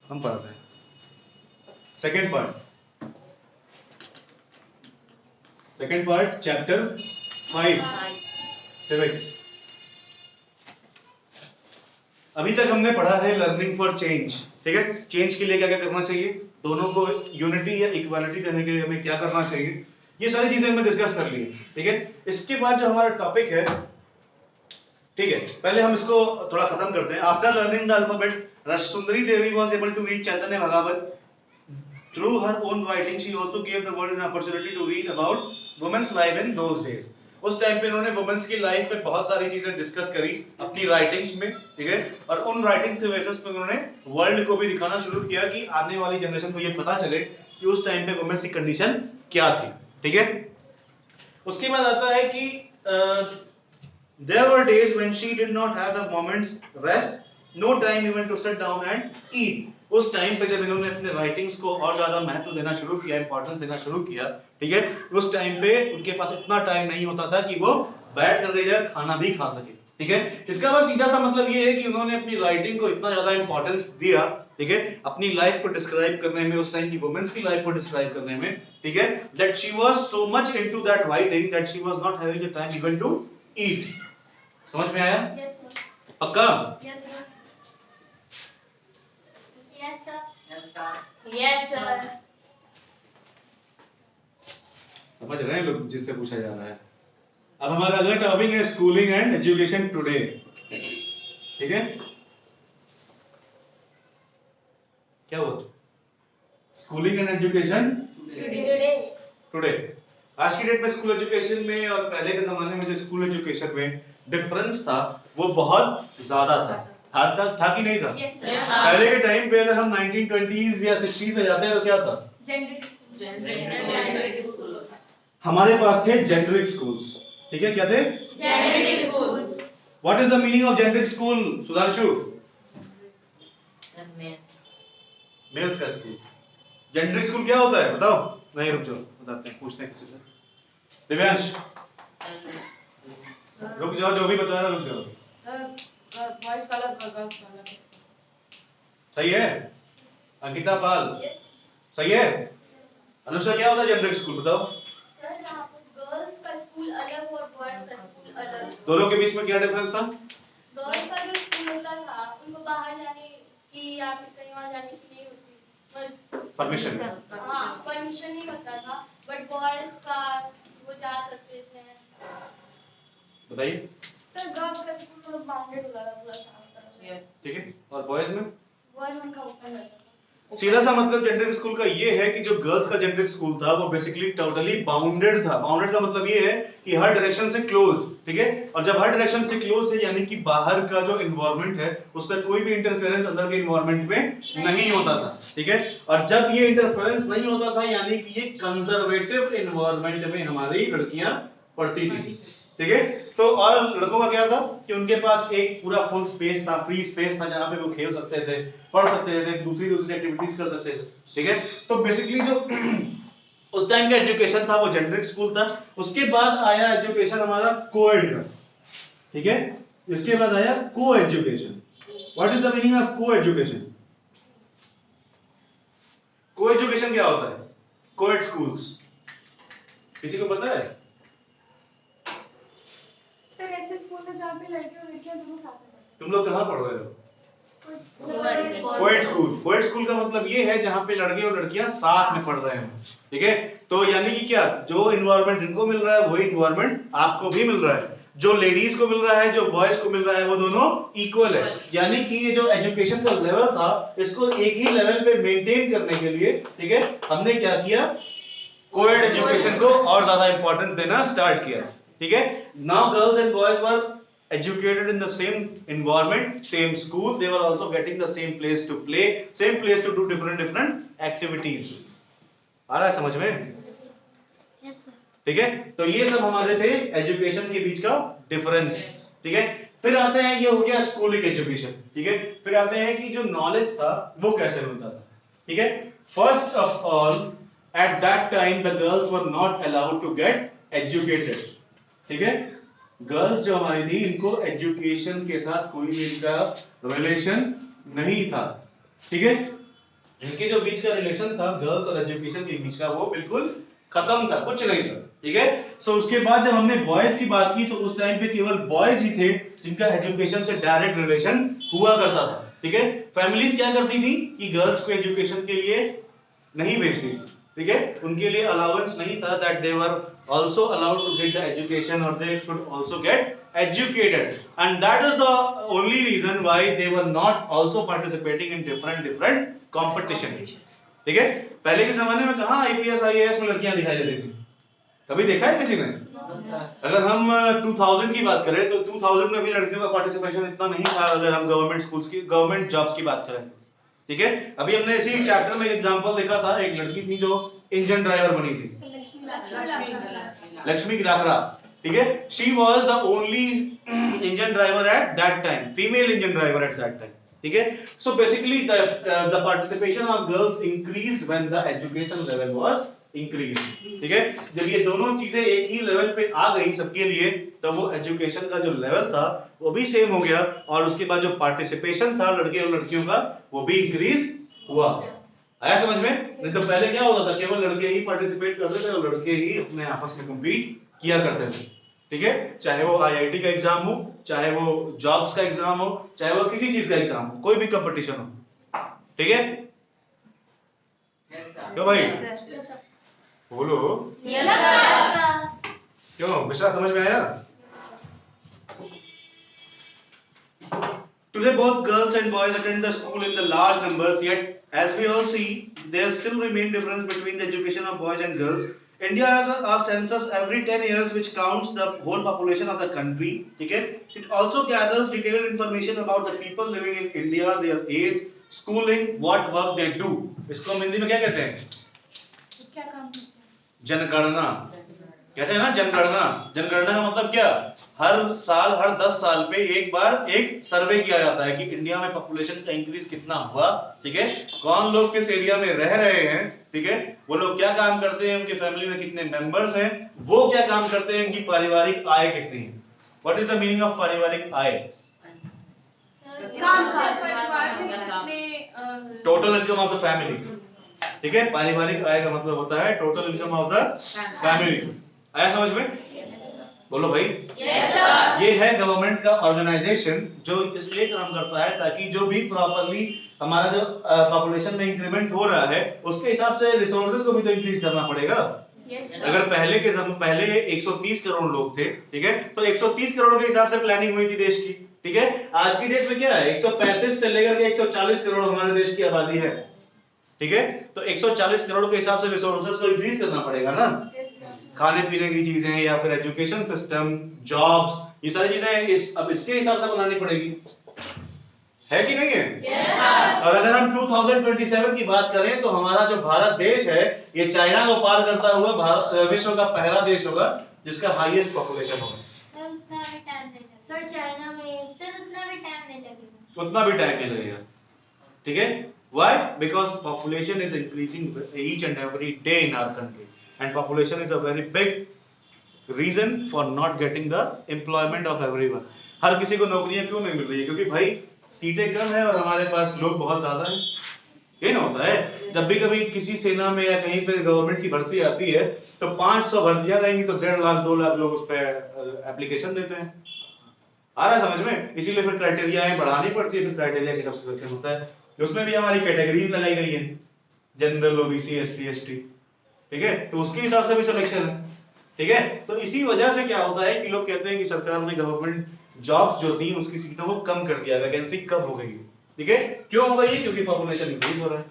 हम पढ़ते हैं सेकेंड पार्ट चैप्टर 5 सिविक्स। अभी तक हमने पढ़ा है लर्निंग फॉर चेंज, ठीक है। चेंज के लिए क्या क्या करना चाहिए, दोनों को यूनिटी या इक्वालिटी देने के लिए हमें क्या करना चाहिए, ये सारी चीजें हमने डिस्कस कर ली, ठीक है। इसके बाद जो हमारा टॉपिक है, ठीक है, पहले हम इसको थोड़ा खत्म करते हैं। After learning the alphabet Sundari Devi was able to read Chaitanya Bhagavat through her own writing. She also gave the world an opportunity to read about women's life in those days. उस टाइम पे इन्होंने वुमेन्स की लाइफ में बहुत सारी चीजें डिस्कस करी अपनी राइटिंग्स में, ठीक है। और उन राइटिंग्स के बेसिस पे उन्होंने वर्ल्ड को भी दिखाना शुरू किया कि आने वाली जनरेशन को ये पता चले कि उस टाइम पे वुमेन्स की कंडीशन क्या थी, ठीक है। उसके बाद आता है कि there were days when she did not have the moment's rest, no time even to sit down and eat. उस टाइम पे जब इन्होंने अपने राइटिंग्स को और ज्यादा महत्व देना शुरू किया, इंपॉर्टेंस देना शुरू किया, ठीक है, उस टाइम पे उनके पास इतना टाइम नहीं होता था कि वो बैठ कर जगह खाना भी खा सके, ठीक है। इसका बस सीधा सा मतलब ये है कि उन्होंने अपनी राइटिंग को इतना ज्यादा इंपॉर्टेंस दिया, ठीक है, अपनी लाइफ को डिस्क्राइब करने में, उस टाइम की वुमेन्स की लाइफ को डिस्क्राइब करने में, ठीक है, that she was so much into that writing that she was not having the time even to eat. समझ में आया? Yes, sir. पक्का? Yes, sir. Yes, sir. Yes, sir. समझ रहे हैं लोग जिससे पूछा जा रहा है। अब हमारा अगला टॉपिक है स्कूलिंग एंड एजुकेशन टुडे, ठीक है। क्या हुआ? Schooling and education today. आज की डेट में स्कूल एजुकेशन में और पहले के जमाने में जो स्कूल एजुकेशन में डिफरेंस था वो बहुत ज्यादा था कि नहीं था? Yes, sir. पहले के टाइम पे अगर हम 1920s या 60s में जाते हैं तो क्या था? Generic school. हमारे पास थे जेनरिक स्कूल्स, ठीक है। क्या थे? Generic schools. What is the meaning of generic school, Sudhanshu? Males का स्कूल। जेनरिक स्कूल क्या होता है बताओ? नहीं रुक जाओ, बताते हैं, पूछते हैं किसी से। दिव्यांश रुक जाओ, जो भी बता रहा रुक जाओ। सही है? अंकिता पाल सही है? अनुष्का क्या होता है जेनरिक स्कूल बताओ? सर, यहाँ पर गर्ल्स का स्कूल अलग और बॉयज का स्कूल अलग। दोनों के बीच में क्या डिफरेंस था? गर्ल्स का जो स्कूल होता था उनको बाहर जाने की या फिर कहीं और जाने की नहीं होती, परमिशन। हाँ, परमिशन नहीं होता था। बट बॉयज का वो जा सकते थे। बताइए। सर, गर्ल्स का स्कूल थोड़ा बाउंडेड होता था पूरा चारों तरफ से। ठीक है, और बॉयज में? बॉयज में उनका ओपन रहता था। सीधा सा मतलब जेनरिक स्कूल का ये है कि जो गर्ल्स का जेनरिक स्कूल था वो बेसिकली टोटली बाउंडेड था। बाउंडेड का मतलब ये है कि हर डायरेक्शन से क्लोज, ठीक है। और जब हर डायरेक्शन से क्लोज है यानी कि बाहर का जो एनवायरनमेंट है उसका कोई भी इंटरफेरेंस अंदर के एनवायरनमेंट में नहीं होता था, ठीक है। और जब ये इंटरफेरेंस नहीं होता था यानी कि ये कंजर्वेटिव एनवायरनमेंट में हमारी लड़कियां पढ़ती थी, ठीक है। तो और लड़कों का क्या था कि उनके पास एक पूरा फुल स्पेस था, फ्री स्पेस था, जहां पे वो खेल सकते थे, पढ़ सकते थे, दूसरी एक्टिविटीज कर सकते थे, ठीक है। तो बेसिकली जो उस टाइम का एजुकेशन था वो जेनरिक स्कूल था। उसके बाद आया एजुकेशन हमारा कोएड का, ठीक है। इसके बाद आया को education. What is the meaning of को एजुकेशन? को एजुकेशन क्या होता है? कोएड स्कूल्स किसी को पता है? सर, ऐसे स्कूल में जहाँ पे लड़के और लड़कियां दोनों साथ में पढ़ते हैं। तुम लोग कहाँ पढ़ रहे हो? Coed school. कोएड स्कूल का मतलब ये है जहां पे लड़के और लड़कियां साथ में पढ़ रहे हैं, ठीक है। तो यानी कि क्या, जो एनवायरनमेंट इनको मिल रहा है वही एनवायरनमेंट आपको भी मिल रहा है। जो लेडीज को मिल रहा है, जो बॉयज को मिल रहा है, वो दोनों इक्वल है। यानी कि ये जो एजुकेशन का लेवल था इसको एक ही लेवल पे मेंटेन करने के लिए, ठीक है, हमने क्या किया, कोएड एजुकेशन को और ज्यादा इंपॉर्टेंस देना स्टार्ट किया, ठीक है। Now girls and boys were educated in the same environment, same school, they were also getting the same place to play, same place to do different activities. आ रहा है समझ में? Yes, sir. ठीक है, तो ये सब हमारे थे एजुकेशन के बीच का डिफरेंस, ठीक है। फिर आते हैं, ये हो गया स्कूलिंग एजुकेशन, ठीक है। फिर आते हैं कि जो नॉलेज था वो कैसे मिलता था, ठीक है। First of all at that time the girls were not allowed to get educated, ठीक है। गर्ल्स जो हमारी थी इनको एजुकेशन के साथ कोई भी इनका रिलेशन नहीं था, ठीक है। इनके जो बीच का रिलेशन था गर्ल्स और एजुकेशन के बीच का वो बिल्कुल खत्म था, कुछ नहीं था, ठीक है। सो उसके बाद जब हमने बॉयज की बात की तो उस टाइम पे केवल बॉयज ही थे जिनका एजुकेशन से डायरेक्ट रिलेशन हुआ करता था, ठीक है। फैमिलीज क्या करती थी कि गर्ल्स को एजुकेशन के लिए नहीं भेजती थी, ठीक है। उनके लिए अलाउंस नहीं था that they were also allowed to get the education और they should also get educated, and that is the only reason why they were not also participating in different competition, ठीक है। पहले के जमाने में कहां आईपीएस आईएएस में लड़कियां दिखाई देती थी, कभी देखा है किसी ने? अगर हम 2000 की बात करें तो 2000 में भी लड़कियों का पार्टिसिपेशन इतना नहीं था, अगर हम गवर्नमेंट स्कूल्स की गवर्नमेंट जॉब्स की बात करें, ठीक है। अभी हमने इसी चैप्टर में एक एग्जांपल देखा था, एक लड़की थी जो इंजन ड्राइवर बनी थी, लक्ष्मी लाकरा, ठीक है। She was the only engine driver eight that time, female engine driver eight that time, ठीक है। So basically the participation of girls increased when the education level was increase, ठीक है। जब ये दोनों चीजें एक ही लेवल पे आ गई सबके लिए तो वो एजुकेशन का जो लेवल था वो भी सेम हो गया, और उसके बाद जो पार्टिसिपेशन था लड़के और लड़कियों का वो भी इंक्रीज हुआ। आया समझ में? नहीं तो पहले क्या होता था, केवल लड़के ही पार्टिसिपेट करते थे और लड़के ही अपने आपस में कम्पीट किया करते थे, ठीक है। चाहे वो आईआईटी का एग्जाम हो, चाहे वो जॉब्स का एग्जाम हो, चाहे वो किसी चीज का एग्जाम हो, कोई भी कंपटीशन हो, ठीक है। क्यों भाई? बोलो क्यों, मिश्रा समझ में आया? Today both girls and boys attend the school in the large numbers, yet as we all see there still remain difference between the education of boys and girls. India has a census every 10 years which counts the whole population of the country, okay. It also gathers detailed information about the people living in India, their age, schooling, what work they do. इसको हम हिंदी में क्या कहते हैं? क्या काम? जनगणना कहते हैं ना, जनगणना। जनगणना का मतलब क्या? हर साल, हर 10 साल पे एक बार एक सर्वे किया जाता है कि इंडिया में पॉपुलेशन का इंक्रीज कितना हुआ, ठीक है। कौन लोग किस एरिया में रह रहे हैं, ठीक है। वो लोग क्या काम करते हैं, उनके फैमिली में कितने मेंबर्स हैं, वो क्या काम करते हैं, उनकी पारिवारिक आय कितनी है। What is the meaning of पारिवारिक आय? Total income of the family, ठीक है। पारिवारिक आय का मतलब होता है total income of the family. आया समझ में? बोलो भाई। yes, sir. ये है गवर्नमेंट का ऑर्गेनाइजेशन जो इसलिए काम करता है ताकि जो भी प्रॉपर्ली हमारा जो पॉपुलेशन में इंक्रीमेंट हो रहा है उसके हिसाब से रिसोर्सेज को भी तो इंक्रीज करना पड़ेगा। yes, अगर पहले 130 करोड़ लोग थे, ठीक है, तो 130 करोड़ के हिसाब से प्लानिंग हुई थी देश की, ठीक है। आज की डेट में क्या है, 135 से लेकर के 140 करोड़ हमारे देश की आबादी है, ठीक है। तो 140 करोड़ के हिसाब से रिसोर्सेज को इंक्रीज करना पड़ेगा ना, खाने पीने की चीजें या फिर एजुकेशन सिस्टम, जॉब्स, ये सारी चीजें अब इसके हिसाब से बनानी पड़ेगी, है कि नहीं है? yes, और अगर हम 2027 की बात करें तो हमारा जो भारत देश है ये चाइना को पार करता हुआ विश्व का पहला देश होगा जिसका हाईएस्ट पॉपुलेशन होगा। सर चाइना में सर उतना भी टाइम नहीं लगेगा, उतना भी टाइम नहीं लगेगा, ठीक है। Why? Because population is increasing each and every day in our country, and population is a very big reason for not getting the employment of everyone. हर किसी को नौकरियां क्यों नहीं मिल रही है? क्योंकि भाई सीटें कम है और हमारे पास लोग बहुत ज्यादा हैं। ये ना होता है, जब भी कभी किसी सेना में या कहीं पे गवर्नमेंट की भर्ती आती है तो 500 भर्तियां रहेंगी तो 1.5 लाख 2 लाख लोग उस पर एप्लीकेशन देते हैं। आ रहा है समझ में? इसीलिए फिर क्राइटेरिया बढ़ानी पड़ती है, फिर क्राइटेरिया के सबसे सिलेक्शन होता है, उसमें भी हमारी कैटेगरीज लगाई गई है, जनरल, ओबीसी, एससी, एसटी, ठीक है। तो उसके हिसाब से भी सिलेक्शन है, ठीक है। तो इसी वजह से क्या होता है कि लोग कहते हैं कि सरकार ने गवर्नमेंट जॉब्स जो थी उसकी सीटों को कम कर दिया, वैकेंसी कम हो गई है, ठीक है। क्यों हो गई है? क्योंकि पॉपुलेशन इंक्रीज हो रहा है।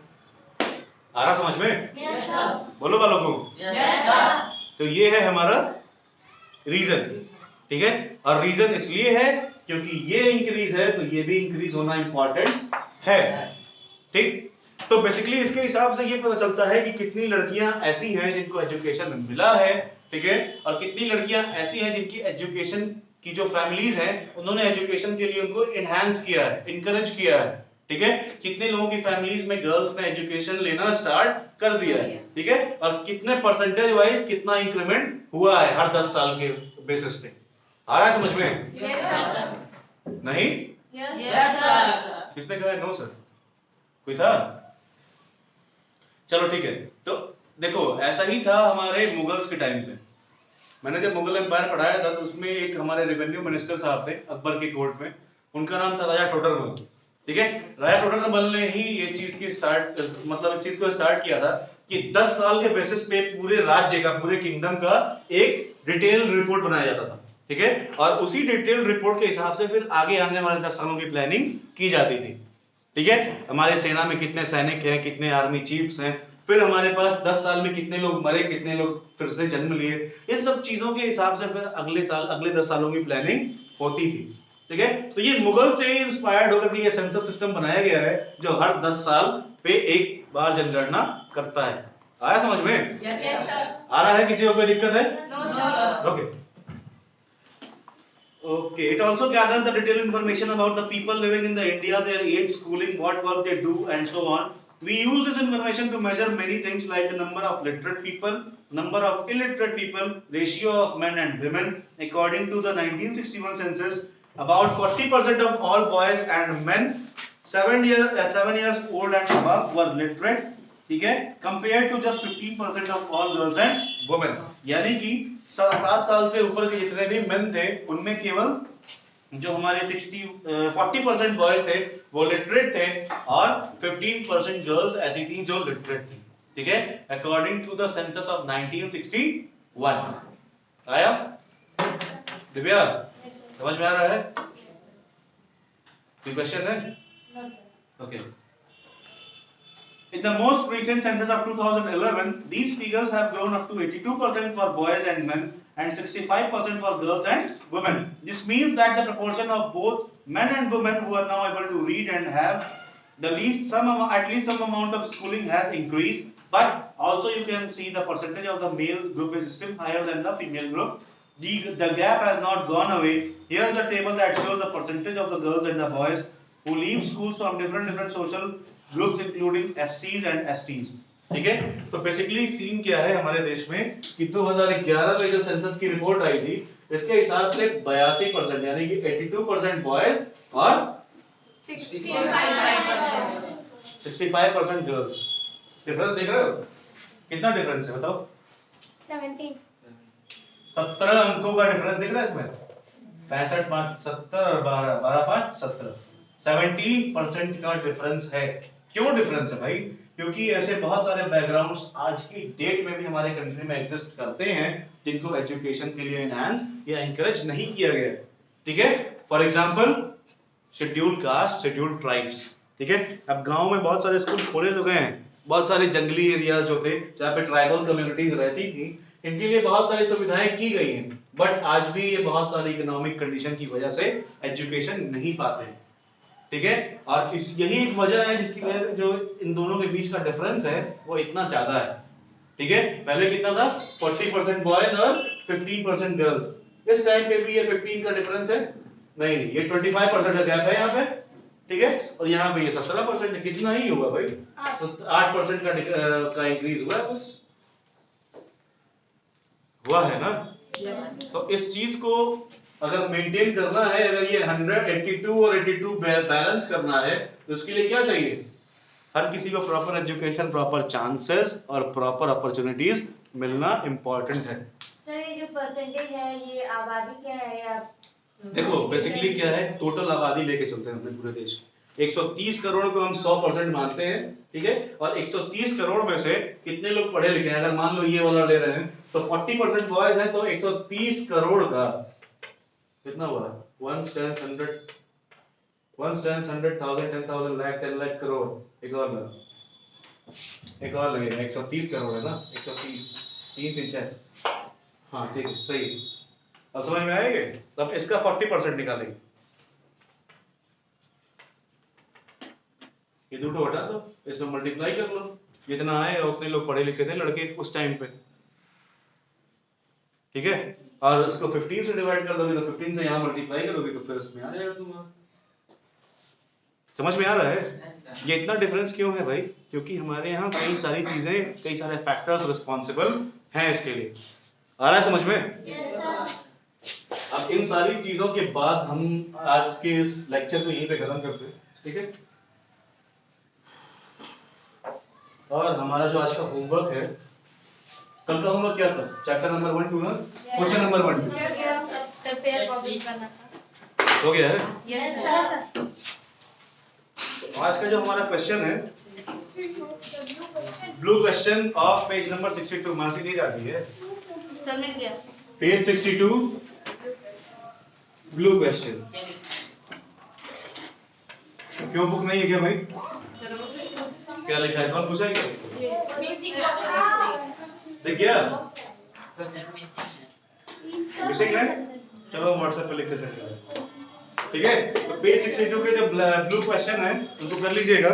आ रहा समझ में? yes, sir. बोलो बालों को। yes, sir. तो ये है हमारा रीजन, ठीक है। और रीजन इसलिए है क्योंकि ये इंक्रीज है तो ये भी इंक्रीज होना इंपॉर्टेंट है, ठीक। तो बेसिकली इसके हिसाब से ये पता चलता है कि कितनी लड़कियां ऐसी हैं जिनको एजुकेशन मिला है, ठीक है, और कितनी लड़कियां ऐसी हैं जिनकी एजुकेशन की जो फैमिलीज हैं उन्होंने एजुकेशन के लिए उनको एनहांस किया है, इनकरेज किया है, ठीक है। कितने लोगों की फैमिलीज में गर्ल्स ने एजुकेशन लेना स्टार्ट कर दिया है, ठीक है, और कितने परसेंटेज वाइज कितना इंक्रीमेंट हुआ है हर 10 साल के बेसिस पे। आ रहा है समझ में? yes, sir. नहीं? yes, sir. किसने कहा नो सर? कोई था? चलो ठीक है, तो देखो ऐसा ही था हमारे मुगल्स के टाइम पे। मैंने जब मुगल एम्पायर पढ़ाया था तो उसमें एक हमारे रेवेन्यू मिनिस्टर साहब थे अकबर के कोर्ट में, उनका नाम था राजा टोडरमल। ठीक है, राजा टोडरमल ने ही ये चीज की स्टार्ट मतलब इस चीज को स्टार्ट किया था कि 10 साल के बेसिस पे पूरे राज्य का, पूरे किंगडम का एक डिटेल रिपोर्ट बनाया जाता था। ठीक है, और उसी डिटेल रिपोर्ट के हिसाब से फिर आगे आने वाले 10 सालों की प्लानिंग की जाती थी। ठीक है, हमारे सेना में कितने सैनिक हैं, कितने आर्मी चीफ्स हैं, फिर हमारे पास 10 साल में कितने लोग मरे, कितने लोग फिर से जन्म लिए, इन सब चीजों के हिसाब से फिर अगले साल, अगले 10 सालों की प्लानिंग होती थी। ठीक है, तो ये मुगल से ही इंस्पायर्ड होकर के ये सेंसस सिस्टम बनाया गया है जो हर 10 साल पे एक बार जनगणना करता है। आया समझ में? Yes, sir. आ रहा है? किसी को कोई दिक्कत है? No, sir. Okay. Okay. It also gathers the detailed information about the people living in the India, their age, schooling, what work they do, and so on. We use this information to measure many things like the number of literate people, number of illiterate people, ratio of men and women. According to the 1961 census, about 40% of all boys and men 7 years old and above were literate. ठीक है, compared to just 15% of all girls and women. यानी कि 7 साल से ऊपर के जितने भी मेन थे उनमें केवल जो हमारे 40% बॉयज थे वो लिटरेट थे और 15% गर्ल्स ऐसी थी जो लिटरेट थी। ठीक है, according to the census of 1961। आया दिव्या? Yes, sir. समझ में आ रहा है? कोई क्वेश्चन है? No, sir. Okay. In the most recent census of 2011, these figures have grown up to 82% for boys and men and 65% for girls and women. This means that the proportion of both men and women who are now able to read and have at least some amount of schooling has increased. But also you can see the percentage of the male group is still higher than the female group. The gap has not gone away. Here is the table that shows the percentage of the girls and the boys who leave schools from different social groups including SCs and STs. ठीक है, तो basically scene क्या है हमारे देश में कि 2011 में जो सेंसस की रिपोर्ट आई थी इसके हिसाब से 82% यानी कि 82% बॉयज और 65% गर्ल्स। डिफरेंस देख रहे हो? कितना डिफरेंस है बताओ? 17. 17 अंकों का डिफरेंस दिख रहा है इसमें। 65 5 70 और 12 12 5 17 17% का डिफरेंस है। क्यों डिफरेंस है भाई? क्योंकि ऐसे बहुत सारे बैकग्राउंड्स आज की डेट में भी हमारे कंट्री में एग्जिस्ट करते हैं जिनको एजुकेशन के लिए एनहांस या एनकरेज नहीं किया गया। ठीक है, for example scheduled caste, scheduled tribes. ठीक है, अब गांव में बहुत सारे स्कूल खोले तो गए हैं, बहुत सारे जंगली एरियाज जो थे जहाँ पे ट्राइबल कम्युनिटीज रहती थी इनके लिए बहुत सारी सुविधाएं की गई हैं, बट आज भी ये बहुत सारी इकोनॉमिक कंडीशन की वजह से एजुकेशन नहीं पाते हैं। ठीक है, और इस यही एक वजह है जिसकी वजह से जो इन दोनों के बीच का डिफरेंस है वो इतना ज्यादा है। ठीक है, पहले कितना था? 40% बॉयज और 15% गर्ल्स। इस टाइम पे भी ये 15 का डिफरेंस है नहीं, ये 25% का गैप है यहाँ पे। ठीक है, और यहाँ पे ये 17% है। कितना ही हुआ भाई? 8% का इंक्रीज हुआ है बस। हुआ है ना? तो इस चीज को अगर मेंटेन करना है, अगर ये 182 और 82 बैलेंस करना है तो उसके लिए क्या चाहिए? हर किसी को प्रॉपर एजुकेशन, प्रॉपर चांसेस और प्रॉपर अपॉर्चुनिटीज मिलना इंपॉर्टेंट है। सर ये जो परसेंटेज है ये आबादी क्या है या देखो बेसिकली क्या है, टोटल आबादी लेके चलते हैं अपने पूरे देश की। 130 करोड़ को हम 100% मानते हैं। ठीक है, और 130 करोड़ में से कितने लोग पढ़े लिखे हैं? अगर मान लो ये वाला ले रहे हैं तो 40% बॉयज हैं, तो 130 करोड़ का कितना हुआ? 1 stands 100, 1 stands 100,000, 10,000 लाख, 10 लाख करोड़। एक और लगेगा 130 करोड़ है ना? 130 3 3 6। हाँ ठीक है, सही। अब समझ में आएगा? तब इसका 40% निकालेंगे। ये दो हटा दो, इसमें मल्टीप्लाई कर लो, जितना आएगा उतने लोग पढ़े लिखे थे लड़के उस टाइम पे। ठीक है, और इसको 15 से डिवाइड कर दोगे तो 15 से यहाँ मल्टीप्लाई करोगे तो फिर इसमें आ जाएगा तुम्हारा। समझ में आ रहा है? ये इतना डिफरेंस क्यों है भाई? क्योंकि हमारे यहाँ कई सारी चीजें, कई सारे फैक्टर्स रिस्पॉन्सिबल हैं इसके लिए। आ रहा है समझ में? Yes, sir. अब इन सारी चीजों के बाद हम आज के इस लेक्चर को यहीं पे खत्म करते हैं। ठीक है, और हमारा जो आज का होमवर्क है, कल का होमवर्क क्या था? चैप्टर नंबर 1 2 ना, question number 1 2 sir pair copy करना था। हो गया है। Yes sir. आज का जो हमारा क्वेश्चन है, blue question of page number 62, marks नहीं जाती है। सर मिल गया। Page 62 blue question. क्यों बुक नहीं है क्या भाई? क्या लिखा है? कौन पूछा क्या? देखिए मिसिंग है, चलो व्हाट्सएप पे लिख के सेंड करें। ठीक है, तो पेज 62 के जो ब्लू क्वेश्चन है उसको कर लीजिएगा।